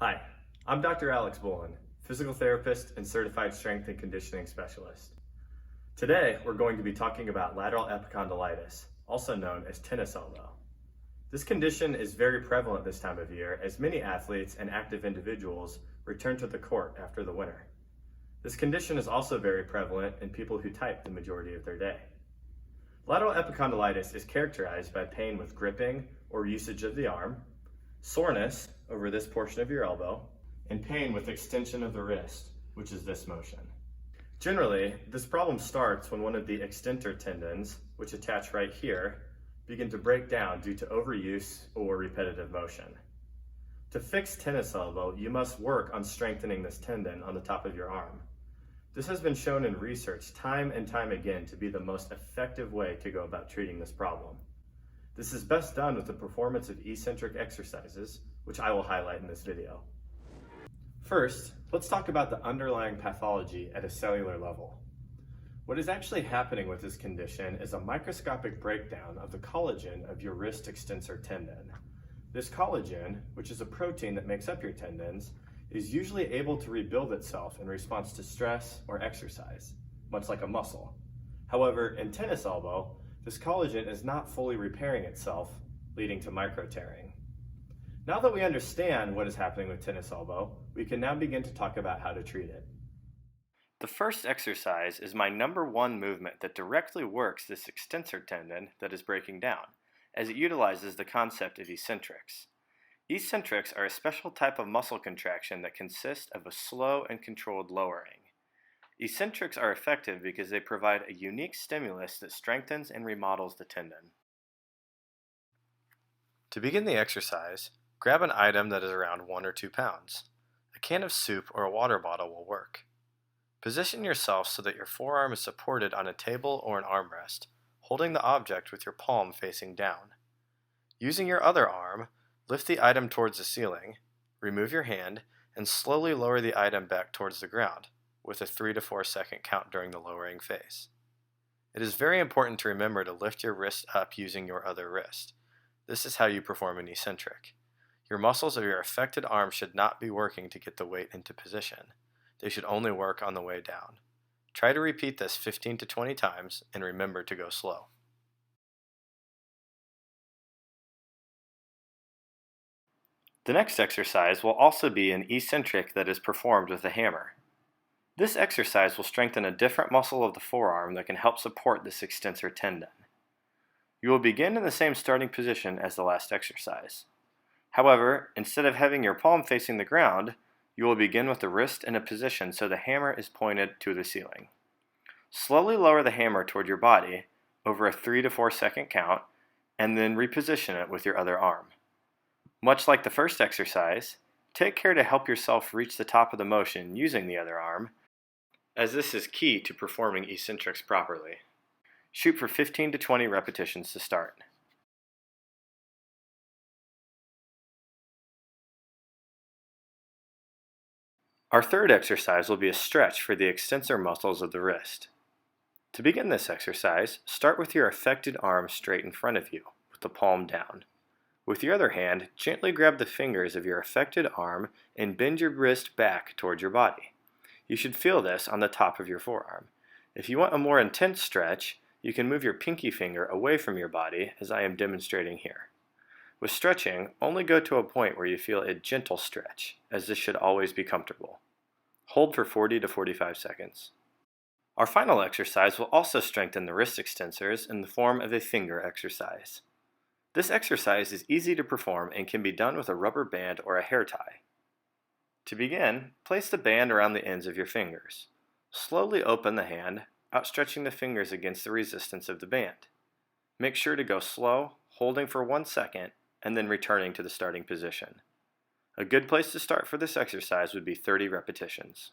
Hi, I'm Dr. Alex Bullen, physical therapist and certified strength and conditioning specialist. Today, we're going to be talking about lateral epicondylitis, also known as tennis elbow. This condition is very prevalent this time of year as many athletes and active individuals return to the court after the winter. This condition is also very prevalent in people who type the majority of their day. Lateral epicondylitis is characterized by pain with gripping or usage of the arm, soreness over this portion of your elbow, and pain with extension of the wrist, which is this motion. Generally, this problem starts when one of the extensor tendons, which attach right here, begin to break down due to overuse or repetitive motion. To fix tennis elbow, you must work on strengthening this tendon on the top of your arm. This has been shown in research time and time again to be the most effective way to go about treating this problem. This is best done with the performance of eccentric exercises, which I will highlight in this video. First, let's talk about the underlying pathology at a cellular level. What is actually happening with this condition is a microscopic breakdown of the collagen of your wrist extensor tendon. This collagen, which is a protein that makes up your tendons, is usually able to rebuild itself in response to stress or exercise, much like a muscle. However, in tennis elbow, this collagen is not fully repairing itself, leading to micro-tearing. Now that we understand what is happening with tennis elbow, we can now begin to talk about how to treat it. The first exercise is my number one movement that directly works this extensor tendon that is breaking down, as it utilizes the concept of eccentrics. Eccentrics are a special type of muscle contraction that consists of a slow and controlled lowering. Eccentrics are effective because they provide a unique stimulus that strengthens and remodels the tendon. To begin the exercise, grab an item that is around 1 or 2 pounds. A can of soup or a water bottle will work. Position yourself so that your forearm is supported on a table or an armrest, holding the object with your palm facing down. Using your other arm, lift the item towards the ceiling, remove your hand, and slowly lower the item back towards the ground, with a 3 to 4 second count during the lowering phase. It is very important to remember to lift your wrist up using your other wrist. This is how you perform an eccentric. Your muscles of your affected arm should not be working to get the weight into position. They should only work on the way down. Try to repeat this 15 to 20 times and remember to go slow. The next exercise will also be an eccentric that is performed with a hammer. This exercise will strengthen a different muscle of the forearm that can help support this extensor tendon. You will begin in the same starting position as the last exercise. However, instead of having your palm facing the ground, you will begin with the wrist in a position so the hammer is pointed to the ceiling. Slowly lower the hammer toward your body over a 3 to 4 second count, and then reposition it with your other arm. Much like the first exercise, take care to help yourself reach the top of the motion using the other arm, as this is key to performing eccentrics properly. Shoot for 15 to 20 repetitions to start. Our third exercise will be a stretch for the extensor muscles of the wrist. To begin this exercise, start with your affected arm straight in front of you, with the palm down. With your other hand, gently grab the fingers of your affected arm and bend your wrist back towards your body. You should feel this on the top of your forearm. If you want a more intense stretch, you can move your pinky finger away from your body, as I am demonstrating here. With stretching, only go to a point where you feel a gentle stretch, as this should always be comfortable. Hold for 40 to 45 seconds. Our final exercise will also strengthen the wrist extensors in the form of a finger exercise. This exercise is easy to perform and can be done with a rubber band or a hair tie. To begin, place the band around the ends of your fingers. Slowly open the hand, outstretching the fingers against the resistance of the band. Make sure to go slow, holding for 1 second, and then returning to the starting position. A good place to start for this exercise would be 30 repetitions.